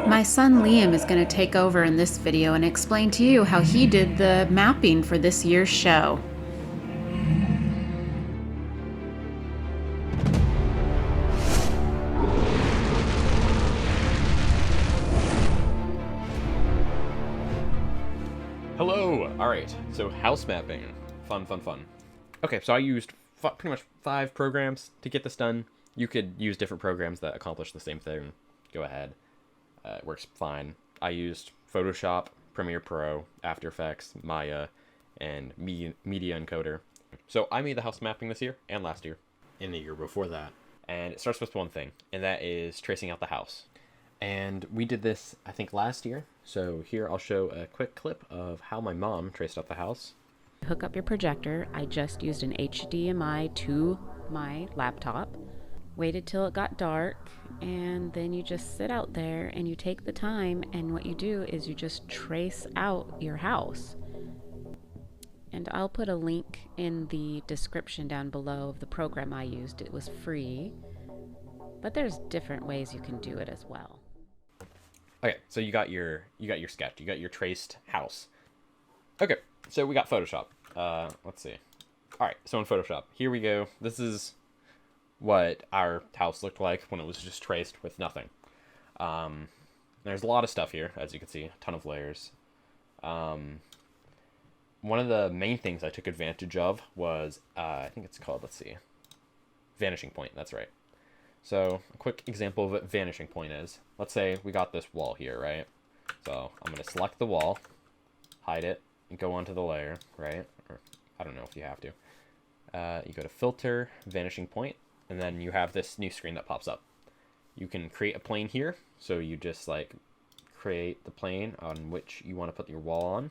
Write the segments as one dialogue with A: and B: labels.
A: My son Liam is going to take over in this video and explain to you how he did the mapping for this year's show.
B: Hello! Alright, so house mapping. Fun, fun, fun. Okay, so I used pretty much 5 programs to get this done. You could use different programs that accomplish the same thing. Go ahead. It works fine. I used Photoshop, Premiere Pro, After Effects, Maya, and Media Encoder. So I made the house mapping this year and last year, and the year before that. And it starts with one thing, and that is tracing out the house. And we did this, I think, last year. So here I'll show a quick clip of how my mom traced out the house.
C: Hook up your projector. I just used an HDMI to my laptop. Waited till it got dark, and then you just sit out there and you take the time, and what you do is you just trace out your house. And I'll put a link in the description down below of the program I used. It was free, but there's different ways you can do it as well.
B: Okay, so you got your sketch, you got your traced house. Okay, so we got Photoshop. Let's see. All right, so in Photoshop, here we go. This is what our house looked like when it was just traced with nothing. There's a lot of stuff here, as you can see, a ton of layers. One of the main things I took advantage of was, I think it's called, let's see, vanishing point, that's right. So a quick example of what vanishing point is. Let's say we got this wall here, right? So I'm going to select the wall, hide it, and go onto the layer, right? Or I don't know if you have to. You go to filter, vanishing point, and then you have this new screen that pops up. You can create a plane here, so you just like create the plane on which you want to put your wall on.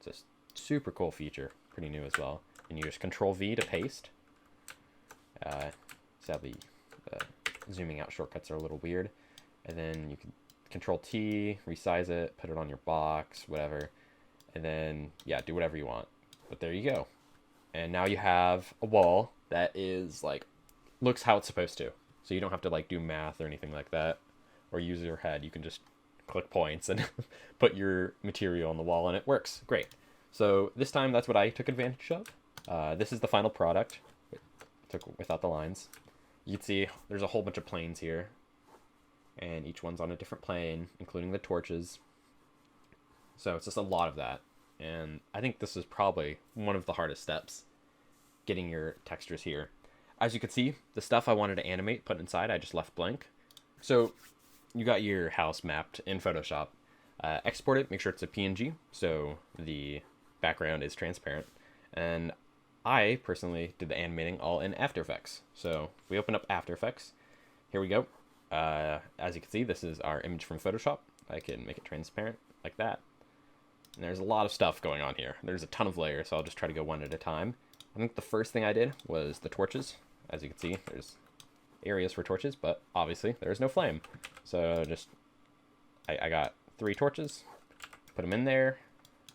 B: It's a super cool feature, pretty new as well. And you just Control V to paste. Sadly, zooming out shortcuts are a little weird. And then you can Control T, resize it, put it on your box, whatever. And then, yeah, do whatever you want. But there you go. And now you have a wall that is like, looks how it's supposed to. So you don't have to like do math or anything like that, or use your head. You can just click points and put your material on the wall, and it works great. So this time, that's what I took advantage of. This is the final product. Without the lines. You can see there's a whole bunch of planes here, and each one's on a different plane, including the torches. So it's just a lot of that, and I think this is probably one of the hardest steps, getting your textures here. As you can see, the stuff I wanted to animate, put inside, I just left blank. So you got your house mapped in Photoshop. Export it, make sure it's a PNG, so the background is transparent. And I personally did the animating all in After Effects. So we open up After Effects. Here we go. As you can see, this is our image from Photoshop. I can make it transparent like that. And there's a lot of stuff going on here. There's a ton of layers, so I'll just try to go one at a time. I think the first thing I did was the torches. As you can see, there's areas for torches, but obviously there's no flame. So I got 3 torches, put them in there,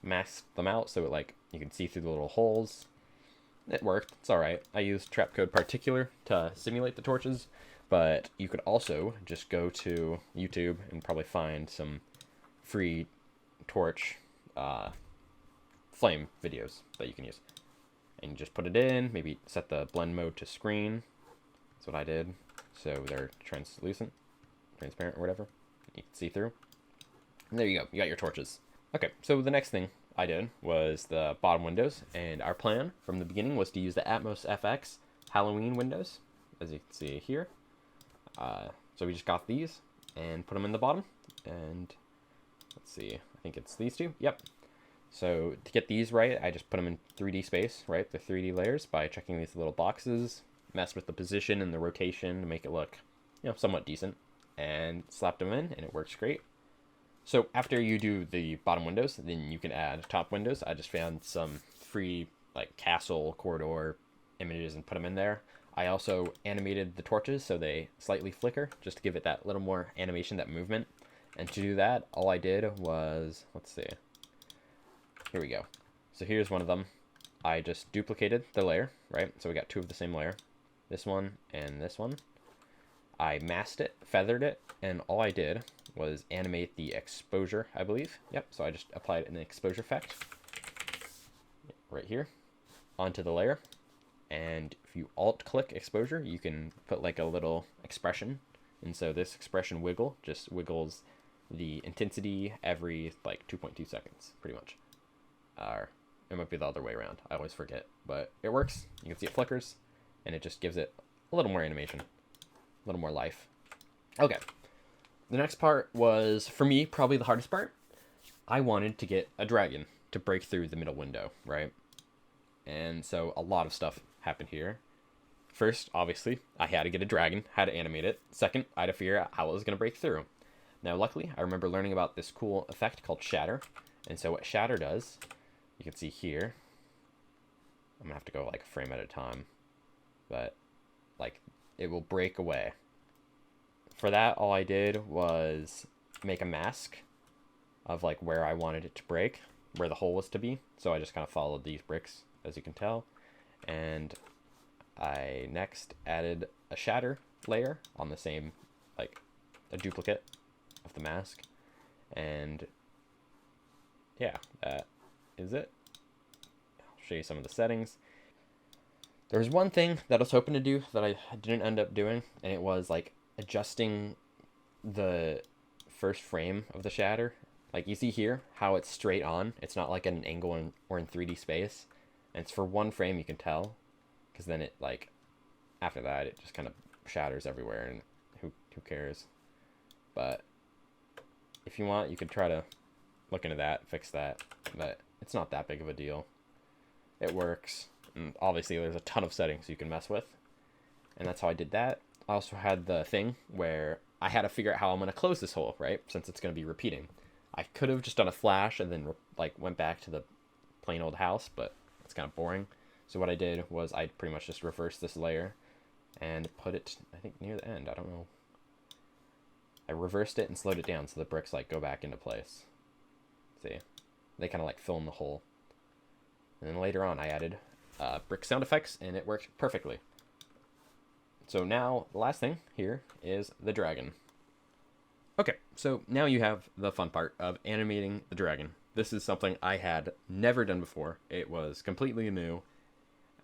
B: masked them out so like you can see through the little holes. It worked. It's alright. I used Trapcode Particular to simulate the torches, but you could also just go to YouTube and probably find some free torch flame videos that you can use. And you just put it in, maybe set the blend mode to screen. That's what I did. So they're translucent, transparent, or whatever. You can see through. And there you go. You got your torches. Okay, so the next thing I did was the bottom windows, and our plan from the beginning was to use the Atmos FX Halloween windows, as you can see here. So we just got these and put them in the bottom, and let's see, I think it's these two. Yep. So to get these right, I just put them in 3D space, right? The 3D layers by checking these little boxes, mess with the position and the rotation to make it look, somewhat decent, and slapped them in, and it works great. So after you do the bottom windows, then you can add top windows. I just found some free like castle corridor images and put them in there. I also animated the torches so they slightly flicker, just to give it that little more animation, that movement. And to do that, all I did was, let's see, here we go. So here's one of them. I just duplicated the layer, right? So we got 2 of the same layer, this one and this one. I masked it, feathered it, and all I did was animate the exposure, I believe. Yep, so I just applied an exposure effect right here onto the layer. And if you alt-click exposure, you can put like a little expression. And so this expression wiggle just wiggles the intensity every like 2.2 seconds, pretty much. Or it might be the other way around. I always forget, but it works. You can see it flickers, and it just gives it a little more animation, a little more life. Okay. The next part was, for me, probably the hardest part. I wanted to get a dragon to break through the middle window, right? And so a lot of stuff happened here. First, obviously, I had to get a dragon, had to animate it. Second, I had to figure out how it was going to break through. Now, luckily, I remember learning about this cool effect called shatter. And so what shatter does, you can see here, I'm going to have to go like a frame at a time, but like it will break away. For that, all I did was make a mask of like where I wanted it to break, where the hole was to be. So I just kind of followed these bricks, as you can tell. And I next added a shatter layer on the same, like a duplicate of the mask. And yeah, that is it. I'll show you some of the settings. There was one thing that I was hoping to do that I didn't end up doing, and it was like adjusting the first frame of the shatter. Like you see here how it's straight on. It's not like at an angle or in 3D space. And it's for one frame, you can tell, because then it like after that it just kind of shatters everywhere, and who cares. But if you want, you could try to look into that, fix that, but it's not that big of a deal. It works, and obviously there's a ton of settings you can mess with, and that's how I did that. I also had the thing where I had to figure out how I'm going to close this hole, right, since it's going to be repeating. I could have just done a flash and then like went back to the plain old house, but it's kind of boring. So what I did was I pretty much just reversed this layer and put it, I think, near the end. I don't know. I reversed it and slowed it down so the bricks like go back into place. See, they kind of like fill in the hole. And then later on I added brick sound effects, and it worked perfectly. So now the last thing here is the dragon. Okay, so now you have the fun part of animating the dragon. This is something I had never done before. It was completely new.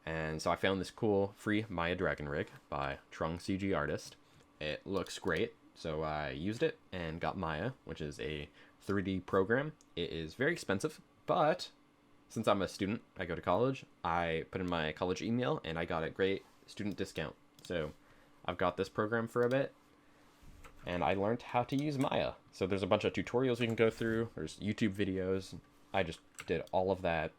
B: And so I found this cool free Maya dragon rig by Trung CG Artist. It looks great, so I used it and got Maya, which is a 3D program. It is very expensive, but since I'm a student, I go to college, I put in my college email and I got a great student discount. So I've got this program for a bit, and I learned how to use Maya. So there's a bunch of tutorials you can go through. There's YouTube videos. I just did all of that,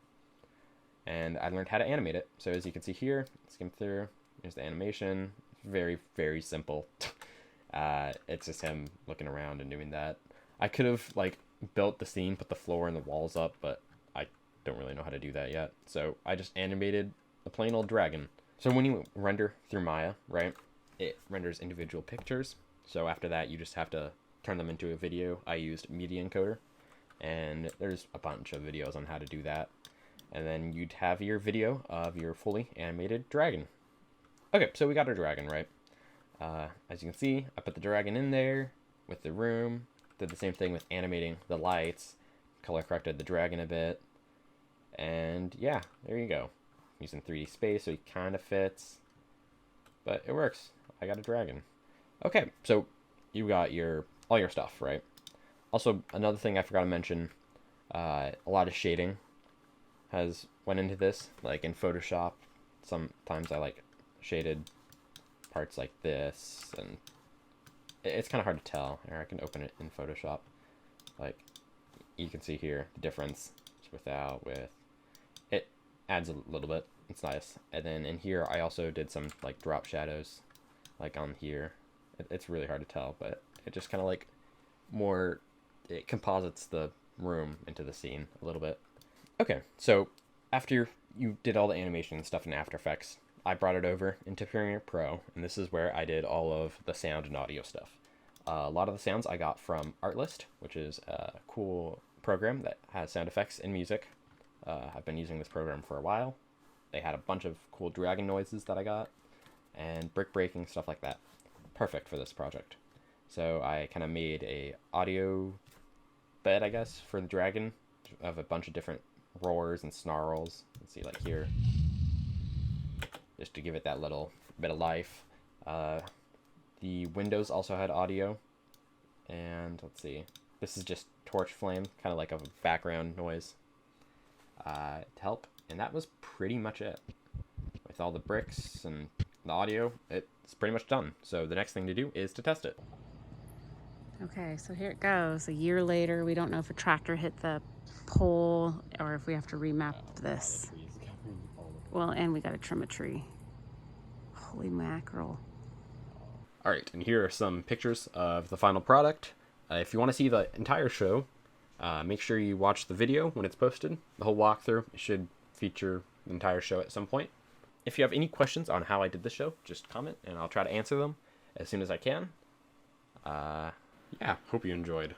B: and I learned how to animate it. So as you can see here, skim through, here's the animation. Very, very simple. It's just him looking around and doing that. I could have like built the scene, put the floor and the walls up, but I don't really know how to do that yet. So I just animated a plain old dragon. So when you render through Maya, right, it renders individual pictures. So after that, you just have to turn them into a video. I used Media Encoder, and there's a bunch of videos on how to do that. And then you'd have your video of your fully animated dragon. Okay, so we got our dragon, right? As you can see, I put the dragon in there with the room. Did the same thing with animating the lights. Color corrected the dragon a bit. And yeah, there you go. Using 3D space, so he kind of fits. But it works. I got a dragon. Okay, so you got all your stuff, right? Also, another thing I forgot to mention, a lot of shading has went into this. Like in Photoshop, sometimes I like shaded parts like this, and it's kind of hard to tell. Here, I can open it in Photoshop. Like, you can see here the difference without, with. It adds a little bit. It's nice. And then in here, I also did some like drop shadows, like on here. It's really hard to tell, but it just kind of like it composites the room into the scene a little bit. Okay, so after you did all the animation and stuff in After Effects, I brought it over into Premiere Pro, and this is where I did all of the sound and audio stuff. A lot of the sounds I got from Artlist, which is a cool program that has sound effects and music. I've been using this program for a while. They had a bunch of cool dragon noises that I got, and brick breaking, stuff like that. perfect for this project. So I kind of made a audio bed, I guess, for the dragon of a bunch of different roars and snarls. Let's see, like here, just to give it that little bit of life. The windows also had audio, and let's see, this is just torch flame, kind of like a background noise to help, and that was pretty much it. With all the bricks and the audio, it's pretty much done. So the next thing to do is to test it.
A: Okay, so here it goes. A year later, we don't know if a tractor hit the pole or if we have to remap this. Well, and we got to trim a tree. Holy mackerel.
B: All right, and here are some pictures of the final product. If you want to see the entire show, make sure you watch the video when it's posted. The whole walkthrough should feature the entire show at some point. If you have any questions on how I did the show, just comment and I'll try to answer them as soon as I can. Yeah, hope you enjoyed.